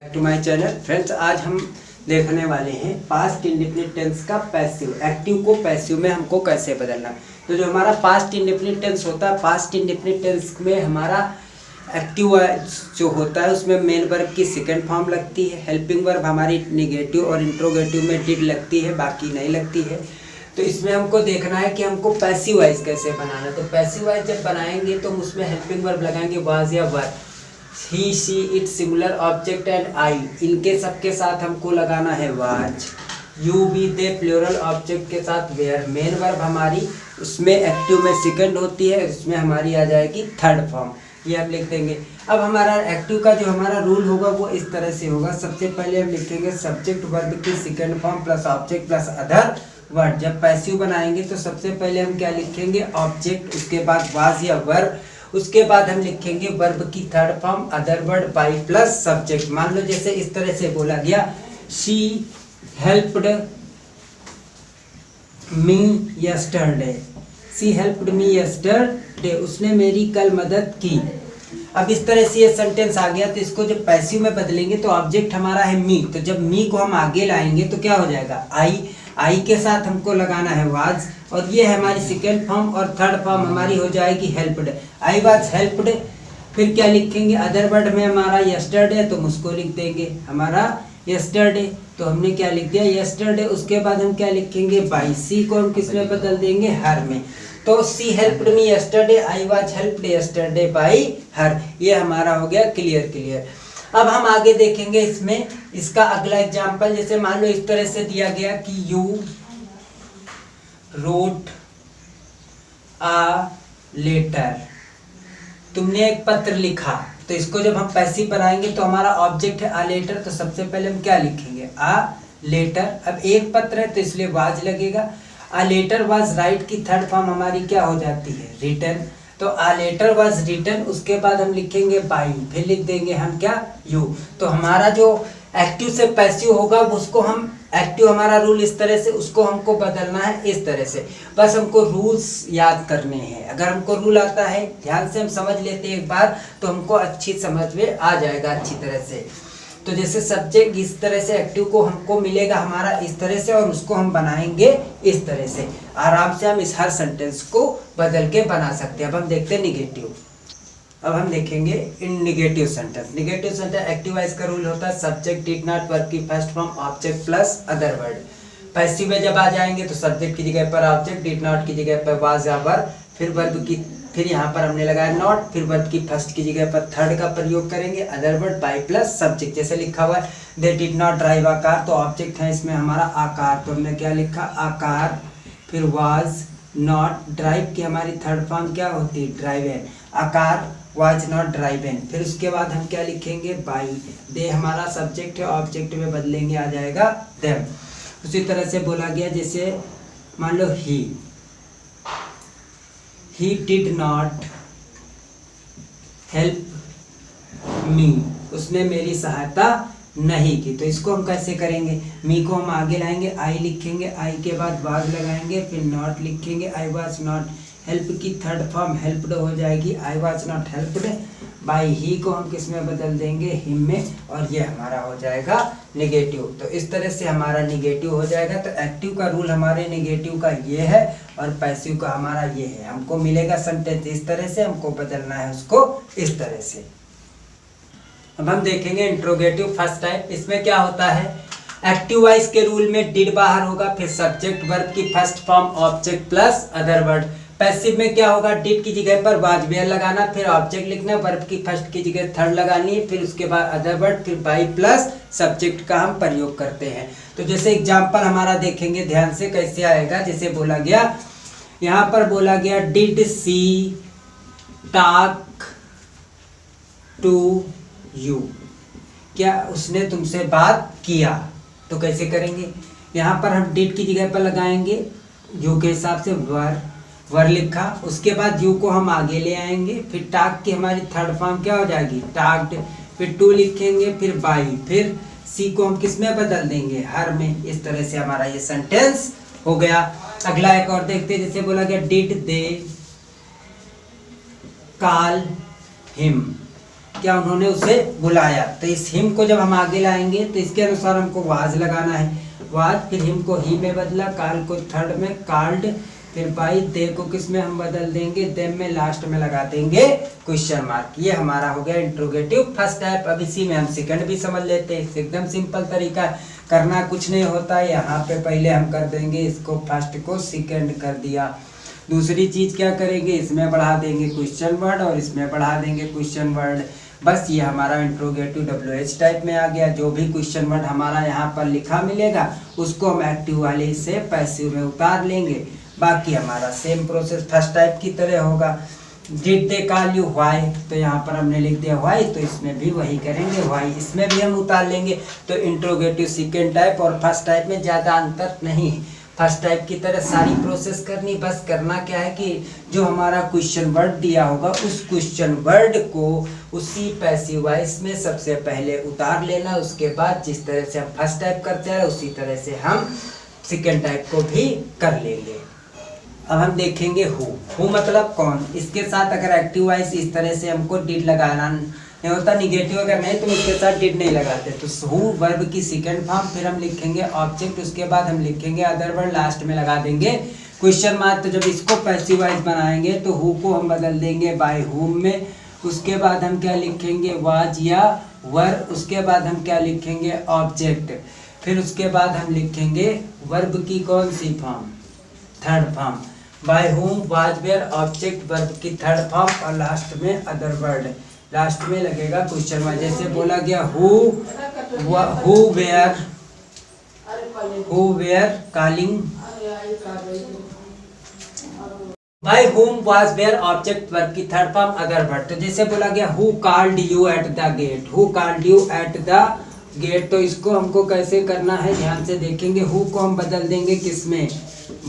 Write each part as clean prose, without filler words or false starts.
To my channel friends, आज हम देखने वाले हैं पास्ट इंडेफिनिट टेंस का पैसिव एक्टिव को पैसिव में हमको कैसे बदलना। तो जो हमारा पास्ट इंडेफिनिट टेंस होता है, पास्ट इंडेफिनिट टेंस में हमारा एक्टिव जो होता है उसमें मेन वर्ब की सेकंड फॉर्म लगती है, हेल्पिंग वर्ब हमारी नेगेटिव और इंट्रोगेटिव में डिड लगती है, बाकी नहीं लगती है। तो इसमें हमको देखना है कि हमको पैसिव वाइज कैसे बनाना है। तो पैसिव वाइज जब बनाएंगे तो हम उसमें हेल्पिंग वर्ब लगाएंगे वाज या were, he she it singular object and I, इनके सबके साथ हमको लगाना है was. You we they plural object के साथ वेयर। मेन वर्ब हमारी उसमें एक्टिव में सेकंड होती है, उसमें हमारी आ जाएगी थर्ड फॉर्म, ये हम लिख देंगे। अब हमारा एक्टिव का जो हमारा रूल होगा वो इस तरह से होगा। सबसे पहले हम लिखेंगे सब्जेक्ट वर्ब की second form plus object plus other word. जब पैसिव बनाएंगे तो सबसे पहले हम क्या लिखेंगे, ऑब्जेक्ट, उसके बाद वाज या वर्ब, उसके बाद हम लिखेंगे वर्ब की third form other word by plus subject. मान लो जैसे इस तरह से बोला गया, she helped me yesterday, she helped me yesterday, उसने मेरी कल मदद की। अब इस तरह से ये सेंटेंस आ गया। तो इसको जब पैसिव में बदलेंगे तो ऑब्जेक्ट हमारा है मी, तो जब मी को हम आगे लाएंगे तो क्या हो जाएगा, आई के साथ हमको लगाना है वाज, और ये है हमारी सेकेंड फॉर्म, और थर्ड फॉर्म हमारी हो जाएगी हेल्प्ड, आई वाज हेल्प्ड। फिर क्या लिखेंगे, अदर वर्ड में हमारा यस्टरडे, तो उसको लिख देंगे हमारा यस्टरडे, तो हमने क्या लिख दिया यस्टरडे। उसके बाद हम क्या लिखेंगे, बाई, सी को हम किस में बदल देंगे, हर में। तो she helped me yesterday, I was helped yesterday by her, ये हमारा हो गया क्लियर। अब हम आगे देखेंगे इसमें इसका अगला एग्जाम्पल। जैसे मान लो इस तरह से दिया गया कि यू रोट आ लेटर, तुमने एक पत्र लिखा। तो इसको जब हम पैसिव बनाएंगे तो हमारा ऑब्जेक्ट है आ लेटर, तो सबसे पहले हम क्या लिखेंगे, आ लेटर। अब एक पत्र है तो इसलिए वाज लगेगा। आ लेटर वाज राइट की थर्ड फॉर्म हमारी क्या हो जाती है, रिटन। तो आ लेटर वाज रिटन, उसके बाद हम लिखेंगे बाई, फिर लिख देंगे हम क्या, यू। तो हमारा जो एक्टिव से पैसिव होगा उसको हम, एक्टिव हमारा रूल इस तरह से, उसको हमको बदलना है इस तरह से। बस हमको रूल्स याद करने हैं। अगर हमको रूल आता है, ध्यान से हम समझ लेते हैं एक बार, तो हमको अच्छी समझ में आ जाएगा अच्छी तरह से। तो जैसे सब्जेक्ट इस तरह से एक्टिव को हमको मिलेगा हमारा इस तरह से, और उसको हम बनाएंगे इस तरह से। आराम से हम इस हर सेंटेंस को बदल के बना सकते हैं। अब हम देखते हैं निगेटिव। अब हम देखेंगे इन negative sentence. Negative sentence active voice का रूल होता है सब्जेक्ट डिड नॉट वर्ब की first form object plus other word. Passive में जब आ जाएंगे तो सब्जेक्ट की जगह पर ऑब्जेक्ट, डिड नॉट की जगह पर वाज या वर, फिर वर्ब की, फिर यहाँ पर हमने लगाया नॉट, फिर वर्ब की फर्स्ट की जगह पर थर्ड का प्रयोग करेंगे other word by plus subject. जैसे लिखा हुआ है they did not drive a car, तो ऑब्जेक्ट है इसमें हमारा आकार, तो हमने क्या लिखा, आकार। फिर वाज नॉट, ड्राइव की हमारी थर्ड फॉर्म क्या होती है, ड्राइवन, आकार वाज नॉट ड्राइवन। फिर उसके बाद हम क्या लिखेंगे, बाई। दे हमारा सब्जेक्ट है, ऑब्जेक्ट में बदलेंगे आ जाएगा देम। उसी तरह से बोला गया, जैसे मान लो he did not help me, उसने मेरी सहायता नहीं की। तो इसको हम कैसे करेंगे, मी को हम आगे लाएंगे, आई लिखेंगे, आई के बाद वाज लगाएंगे, फिर नॉट लिखेंगे, आई वाज नॉट हेल्प की थर्ड फॉर्म हेल्प्ड हो जाएगी, I was not helped by. He को हम किस में बदल देंगे, हिम में, और ये हमारा हो जाएगा निगेटिव। तो इस तरह से हमारा निगेटिव हो जाएगा। तो एक्टिव का रूल हमारे निगेटिव का ये है, और पैसिव का हमारा ये है। हमको मिलेगा सेंटेंस इस तरह से, हमको बदलना है उसको इस तरह से। अब हम देखेंगे इंट्रोगेटिव फर्स्ट टाइप। इसमें क्या होता है, एक्टिव वाइज के रूल में डिड बाहर होगा, फिर सब्जेक्ट वर्ब की first form object plus other word. Passive में क्या होगा, डिड की जगह पर वाज वेयर लगाना, फिर ऑब्जेक्ट लिखना, वर्ब की फर्स्ट की जगह थर्ड लगानी है, फिर उसके बाद अदर वर्ड, फिर बाई प्लस सब्जेक्ट का हम प्रयोग करते हैं। तो जैसे एग्जांपल हमारा देखेंगे ध्यान से कैसे आएगा। जैसे बोला गया, यहाँ पर बोला गया did she talk to you, क्या उसने तुमसे बात किया। तो कैसे करेंगे, यहाँ पर हम डिड की जगह पर लगाएंगे यू के हिसाब से वर लिखा, उसके बाद यू को हम आगे ले आएंगे, फिर टाक की हमारी थर्ड फॉर्म क्या हो जाएगी, टाक्ड, फिर टू लिखेंगे, फिर बाई, फिर सी को हम किस में बदल देंगे, हर में। इस तरह से हमारा ये सेंटेंस हो गया। अगला एक और देखते हैं। जैसे बोला गया डिड दे कॉल हिम, क्या उन्होंने उसे बुलाया। तो इस हिम को जब हम आगे लाएंगे तो इसके अनुसार हमको वाज लगाना है, वाज, फिर हिम को ही में बदला, काल को थर्ड में काल्ड, फिर बाई दे को किस में हम बदल देंगे, देम में, लास्ट में लगा देंगे क्वेश्चन मार्क। ये हमारा हो गया इंट्रोगेटिव फर्स्ट टाइप। अब इसी में हम सेकंड भी समझ लेते हैं। एकदम सिंपल तरीका, करना कुछ नहीं होता है। यहाँ पे पहले हम कर देंगे इसको, फर्स्ट को सेकंड कर दिया। दूसरी चीज क्या करेंगे, इसमें बढ़ा देंगे क्वेश्चन वर्ड और इसमें बढ़ा देंगे क्वेश्चन वर्ड। बस ये हमारा इंट्रोगेटिव WH टाइप में आ गया। जो भी क्वेश्चन वर्ड हमारा यहाँ पर लिखा मिलेगा उसको हम एक्टिव वाले से पैसिव में उतार लेंगे। बाकी हमारा सेम प्रोसेस फर्स्ट टाइप की तरह होगा। Did they call you why, तो यहाँ पर हमने लिख दिया व्हाई, तो इसमें भी वही करेंगे व्हाई, इसमें भी हम उतार लेंगे। तो इंट्रोगेटिव सेकेंड टाइप और फर्स्ट टाइप में ज़्यादा अंतर नहीं है। फर्स्ट टाइप की तरह सारी प्रोसेस करनी, बस करना क्या है कि जो हमारा क्वेश्चन वर्ड दिया होगा उस क्वेश्चन वर्ड को उसी पैसिव वॉइस में सबसे पहले उतार लेना। उसके बाद जिस तरह से हम फर्स्ट टाइप करते हैं उसी तरह से हम सेकेंड टाइप को भी कर लेंगे। अब हम देखेंगे हु मतलब कौन। इसके साथ अगर एक्टिव वॉइस इस तरह से हमको डिड लगाना नहीं होता, निगेटिव अगर नहीं तो इसके साथ डिड नहीं लगाते। तो हु वर्ब की सेकंड फॉर्म, फिर हम लिखेंगे ऑब्जेक्ट, उसके बाद हम लिखेंगे अदर वर्ड, लास्ट में लगा देंगे क्वेश्चन मार्क। तो जब इसको पैसिव वॉइस बनाएंगे तो हु को हम बदल देंगे बाय हुम में। उसके बाद हम क्या लिखेंगे, वाज या वर। उसके बाद हम क्या लिखेंगे, ऑब्जेक्ट। फिर उसके बाद हम लिखेंगे वर्ब की कौन सी form, third form, by whom, was, were, object, verb की थर्ड फॉर्म और लास्ट में अदर वर्ड। लास्ट में लगेगा क्वेश्चन मार्क। जैसे बोला गया who were calling, by whom, was, were, object, verb की थर्ड फॉर्म, अदर वर्ड। तो जैसे बोला गया who called you at the gate, who called you at the gate. तो इसको हमको कैसे करना है, ध्यान से देखेंगे। हु को हम बदल देंगे किसमें,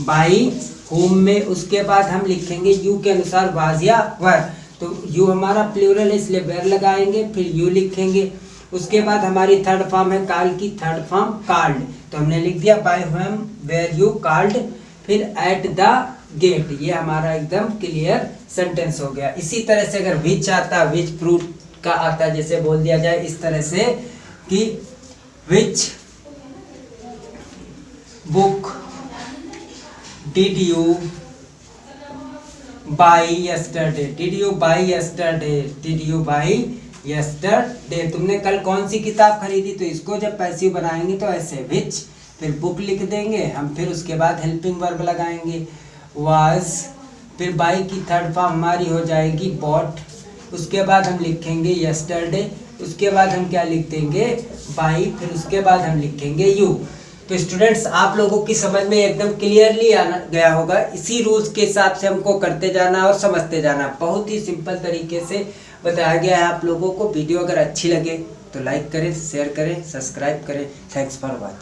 बाई हुम में। उसके बाद हम लिखेंगे यू के अनुसार वाज या वर। तो यू हमारा प्लूरल है इसलिए वेयर लगाएंगे, फिर यू लिखेंगे। उसके बाद हमारी थर्ड फॉर्म है काल की थर्ड फॉर्म काल्ड, तो हमने लिख दिया by whom were you called, फिर एट द गेट। ये हमारा एकदम क्लियर सेंटेंस हो गया। इसी तरह से अगर विच आता, विच फ्रूट का आता, जैसे बोल दिया जाए इस तरह से कि which book did you buy yesterday, did you buy yesterday, did you buy yesterday. तुमने कल कौन सी किताब खरीदी। तो इसको जब पैसिव बनाएंगे तो ऐसे विच, फिर बुक लिख देंगे हम, फिर उसके बाद हेल्पिंग वर्ब लगाएंगे वाज, फिर बाय की थर्ड फॉर्म हमारी हो जाएगी बॉट। उसके बाद हम लिखेंगे यस्टरडे। उसके बाद हम क्या लिख देंगे, बाय, फिर उसके बाद हम लिखेंगे यू। तो स्टूडेंट्स आप लोगों की समझ में एकदम क्लियरली आना गया होगा। इसी रूल्स के हिसाब से हमको करते जाना और समझते जाना। बहुत ही सिंपल तरीके से बताया गया है आप लोगों को। वीडियो अगर अच्छी लगे तो लाइक करें, शेयर करें, सब्सक्राइब करें। Thanks for watching.